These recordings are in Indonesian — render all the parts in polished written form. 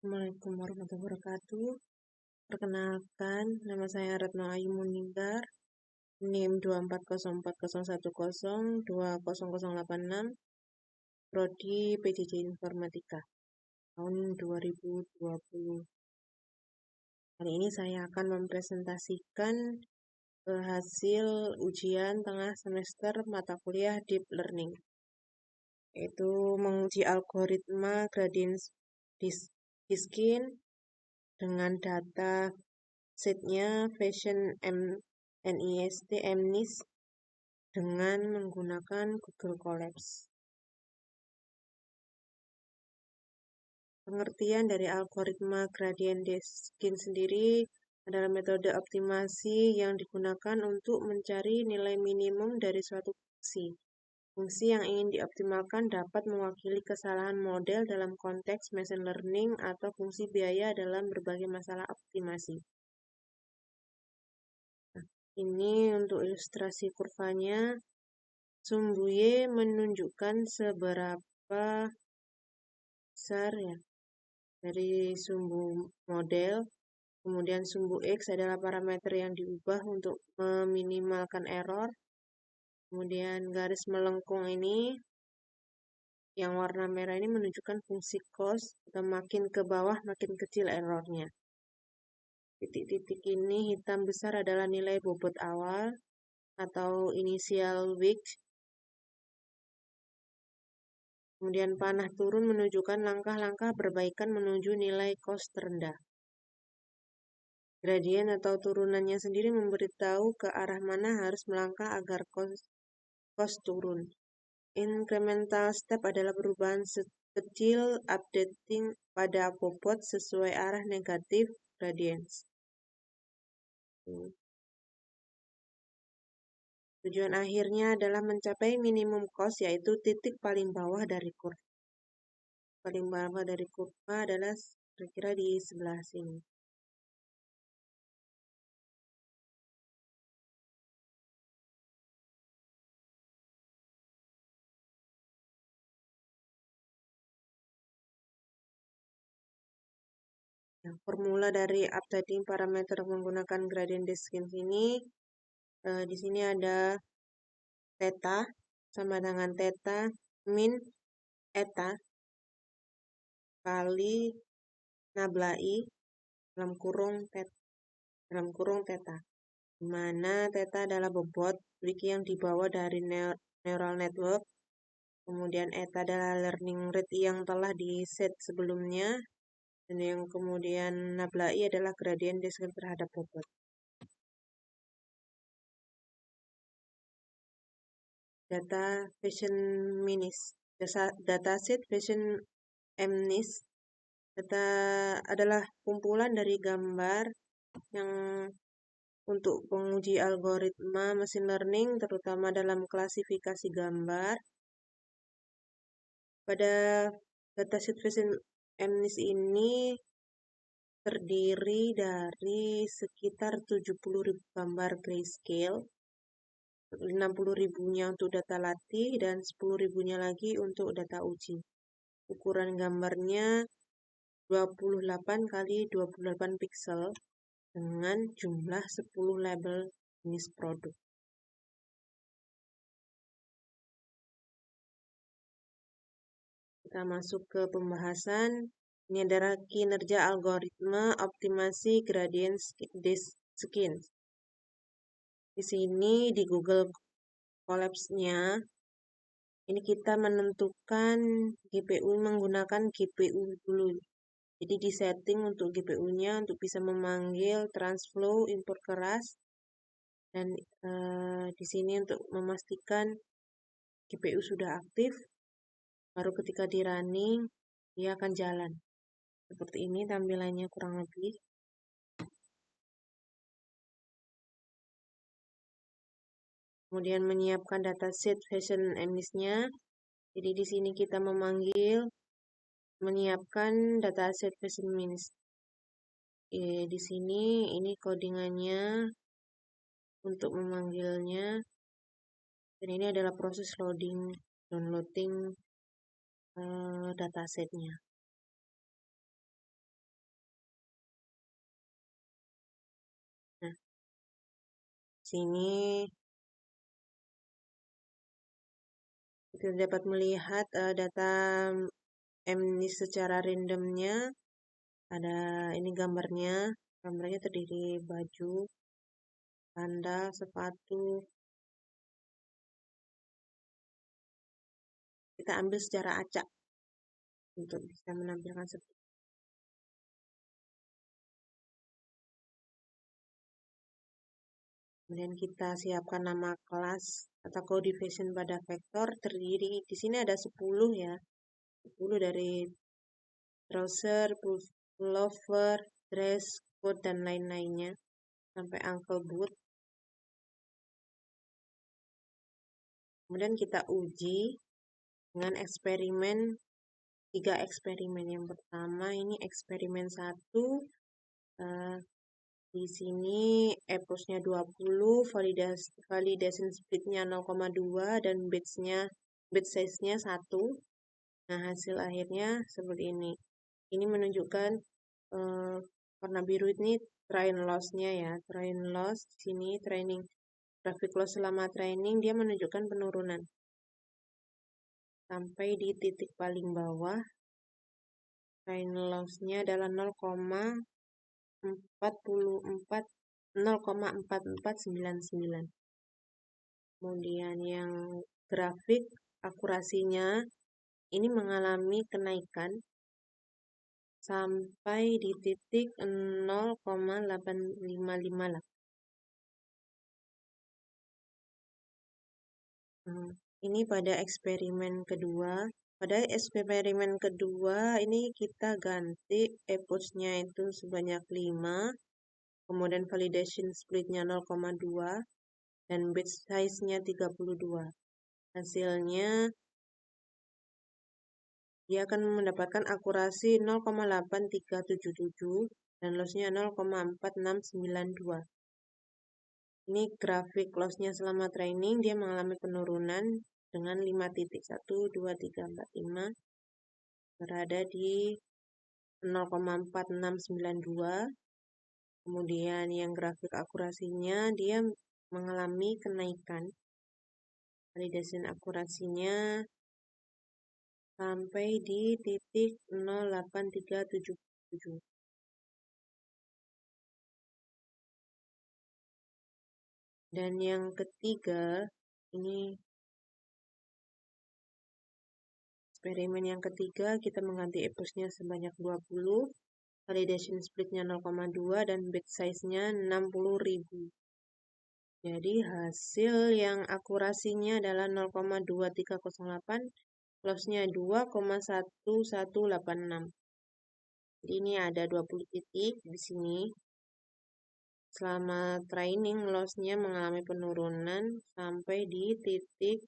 Assalamualaikum warahmatullahi wabarakatuh. Perkenalkan, nama saya Retno Ayu Muninggar, NIM 2404010200086, Prodi PJJ Informatika, tahun 2020. Kali ini saya akan mempresentasikan hasil ujian tengah semester mata kuliah Deep Learning, yaitu menguji algoritma gradient descent dengan data setnya Fashion MNIST dengan menggunakan Google Colabs. Pengertian dari algoritma gradient descent sendiri adalah metode optimasi yang digunakan untuk mencari nilai minimum dari suatu fungsi. Fungsi yang ingin dioptimalkan dapat mewakili kesalahan model dalam konteks machine learning atau fungsi biaya dalam berbagai masalah optimasi. Ini untuk ilustrasi kurvanya. Sumbu Y menunjukkan seberapa besar ya dari sumbu model. Kemudian sumbu X adalah parameter yang diubah untuk meminimalkan error. Kemudian garis melengkung ini yang warna merah ini menunjukkan fungsi cost, atau makin ke bawah makin kecil errornya. Titik-titik ini hitam besar adalah nilai bobot awal atau initial weight. Kemudian panah turun menunjukkan langkah-langkah perbaikan menuju nilai cost terendah. Gradien atau turunannya sendiri memberitahu ke arah mana harus melangkah agar cost turun. Incremental step adalah perubahan kecil updating pada bobot sesuai arah negatif gradients. Tujuan akhirnya adalah mencapai minimum cost, yaitu titik paling bawah dari kurva. Paling bawah dari kurva adalah kira-kira di sebelah sini. Formula dari updating parameter menggunakan gradient descent ini, di sini ada theta sama dengan theta min eta kali nabla I dalam kurung theta, di mana theta adalah bobot yang dibawa dari neural network. Kemudian eta adalah learning rate yang telah di set sebelumnya, dan yang kemudian nabla I adalah gradient descent terhadap bobot. Dataset Fashion MNIST adalah kumpulan dari gambar yang untuk penguji algoritma machine learning, terutama dalam klasifikasi gambar. Pada dataset Fashion MNIST ini terdiri dari sekitar 70.000 gambar grayscale, 60.000-nya untuk data latih, dan 10.000-nya lagi untuk data uji. Ukuran gambarnya 28 kali 28 pixel dengan jumlah 10 label jenis produk. Kita masuk ke pembahasan. Ini adalah kinerja algoritma optimasi gradient descent. Di sini di Google Colabs-nya, ini kita menentukan GPU menggunakan GPU dulu. Jadi di setting untuk GPU-nya untuk bisa memanggil TransFlow import keras, dan di sini untuk memastikan GPU sudah aktif, baru ketika di running dia akan jalan. Seperti ini tampilannya kurang lebih. Kemudian menyiapkan dataset Fashion MNIST-nya. Jadi di sini kita menyiapkan dataset Fashion MNIST. Di sini ini codingannya untuk memanggilnya. Dan ini adalah proses downloading datasetnya. Sini kita dapat melihat data MNIST secara randomnya. Ada ini gambarnya terdiri baju, sandal, sepatu. Kita ambil secara acak untuk bisa menampilkan seperti ini. Kemudian kita siapkan nama kelas atau code division pada vektor terdiri di sini ada 10 ya. 10 dari trouser, pullover, dress, coat dan lain-lainnya sampai ankle boot. Kemudian kita uji dengan eksperimen 3 eksperimen. Yang pertama ini eksperimen 1. Di sini eposnya 20, validation splitnya 0,2 dan bit size-nya 1. Nah, hasil akhirnya seperti ini. Ini menunjukkan warna biru ini train loss-nya ya. Train loss di sini training grafik loss selama training dia menunjukkan penurunan sampai di titik paling bawah. Train loss-nya adalah 0,4499. Kemudian yang grafik akurasinya ini mengalami kenaikan sampai di titik 0,855 lah. Ini pada eksperimen kedua. Pada eksperimen kedua ini kita ganti epoch-nya itu sebanyak 5. Kemudian validation split-nya 0,2 dan bit size-nya 32. Hasilnya dia akan mendapatkan akurasi 0,8377 dan loss-nya 0,4692. Ini grafik loss-nya selama training dia mengalami penurunan dengan 5 titik 1, 2, 3, 4, 5 berada di 0,4692. Kemudian yang grafik akurasinya dia mengalami kenaikan. Validation akurasinya sampai di titik 0,8377. Dan yang ketiga, ini eksperimen yang ketiga kita mengganti epoch-nya sebanyak 20, validation split-nya 0,2 dan bit size-nya 60.000. Jadi hasil yang akurasinya adalah 0,2308, loss-nya 2,1186. Jadi ini ada 20 titik di sini. Selama training loss-nya mengalami penurunan sampai di titik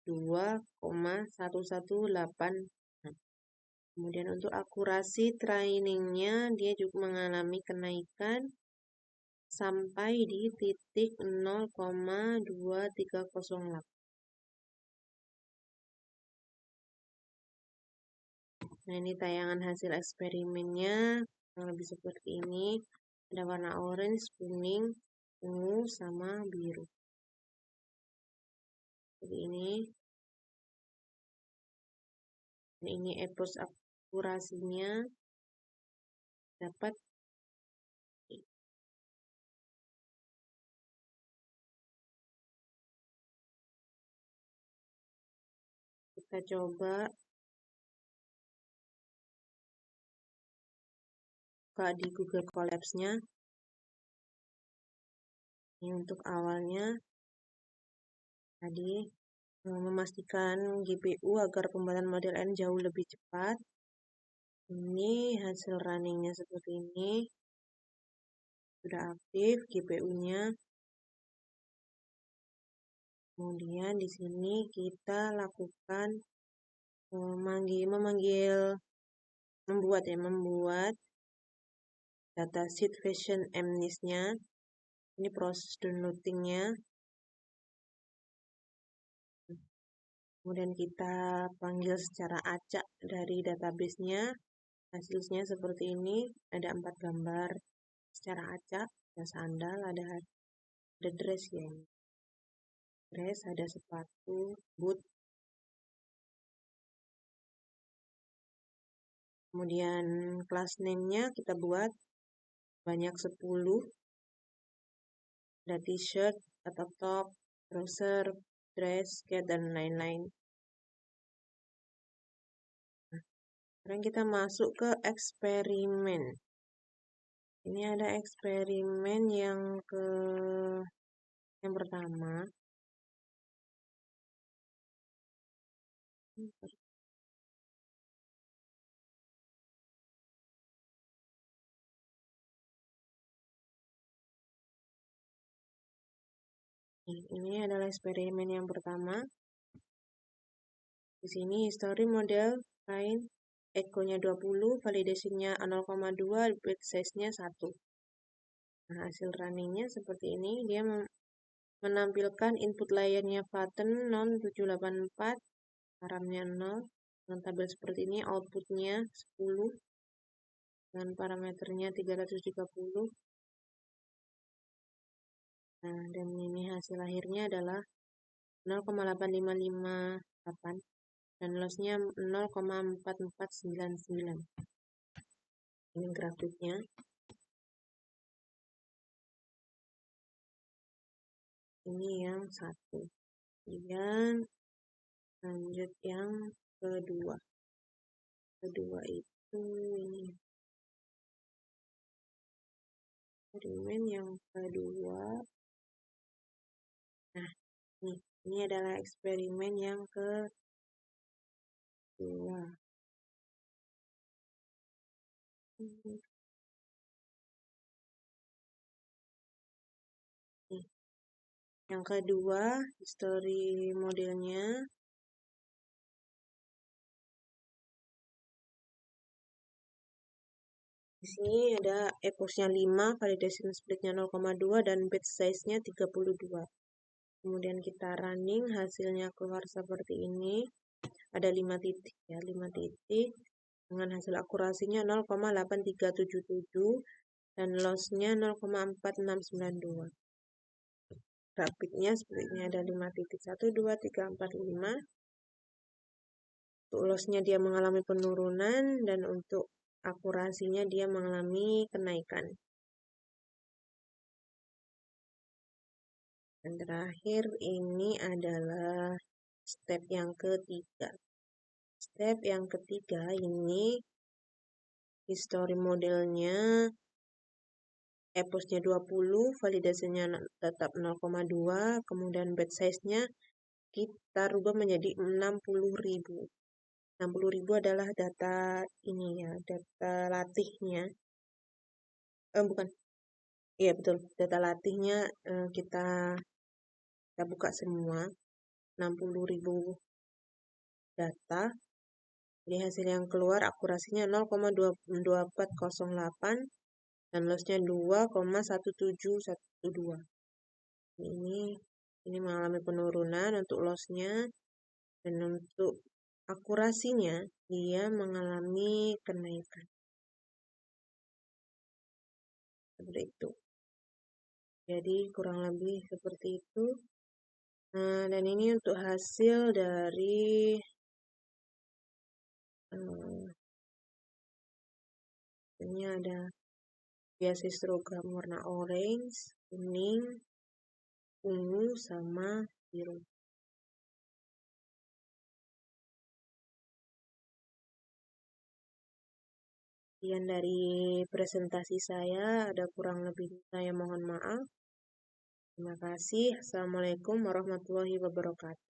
2,1186. Kemudian untuk akurasi trainingnya dia juga mengalami kenaikan sampai di titik 0,2308. Nah, ini tayangan hasil eksperimennya lebih seperti ini. Ada warna orange, kuning, ungu, sama biru. Jadi ini. Ini epoch akurasinya dapat kita coba buka di Google Colapse-nya. Ini untuk awalnya tadi memastikan GPU agar pembuatan model N jauh lebih cepat. Ini hasil runningnya seperti ini. Sudah aktif GPU-nya. Kemudian di sini kita lakukan membuat datasheet version MNIST-nya. Ini proses downloading-nya. Kemudian kita panggil secara acak dari database-nya. Hasilnya seperti ini. Ada 4 gambar secara acak. Ada sandal, ada ada dress ya, dress, ada sepatu, boot. Kemudian class name-nya kita buat banyak 10. Ada t-shirt atau top, trouser, dress, skirt, dan lain-lain. Sekarang kita masuk ke eksperimen. Ini ada eksperimen yang pertama. Ini adalah eksperimen yang pertama. Di sini history model kain, echo-nya 20, validation-nya 0,2, bed size-nya 1. Nah, hasil running-nya seperti ini. Dia menampilkan input layer-nya button non 784, paramnya 0. Dengan tabel seperti ini, output-nya 10. Dan parameternya 330. Nah, dan ini hasil akhirnya adalah 0,8558 dan loss-nya 0,4499. Ini grafiknya. Ini yang satu. Kemudian lanjut yang kedua. Kedua itu ini. Eksperimen yang kedua. Nah, ini adalah eksperimen yang kedua. Yang kedua, history modelnya. Di sini ada epoxnya 5, validation splitnya 0,2 dan batch size-nya 32. Kemudian kita running, hasilnya keluar seperti ini. Ada 5 titik ya, 5 titik dengan hasil akurasinya 0,8377 dan loss-nya 0,4692. Grafiknya seperti ini, ada 5 titik, 1, 2, 3, 4, 5. Untuk loss-nya dia mengalami penurunan dan untuk akurasinya dia mengalami kenaikan. Dan terakhir ini adalah step yang ketiga. Step yang ketiga ini history modelnya, epoxnya 20, validasinya tetap 0,2, kemudian batch size-nya kita rubah menjadi 60.000. 60.000 adalah data ini ya, data latihnya. Bukan. Iya betul, data latihnya kita buka semua. 60.000 data. Jadi hasil yang keluar akurasinya 0,2408 dan loss-nya 2,1712. Ini mengalami penurunan untuk loss-nya, dan untuk akurasinya dia mengalami kenaikan. Seperti itu. Jadi kurang lebih seperti itu. Dan ini untuk hasil dari ini ada bias histogram warna orange, kuning, ungu, sama biru. Sekian dari presentasi saya, ada kurang lebih saya mohon maaf. Terima kasih. Assalamualaikum warahmatullahi wabarakatuh.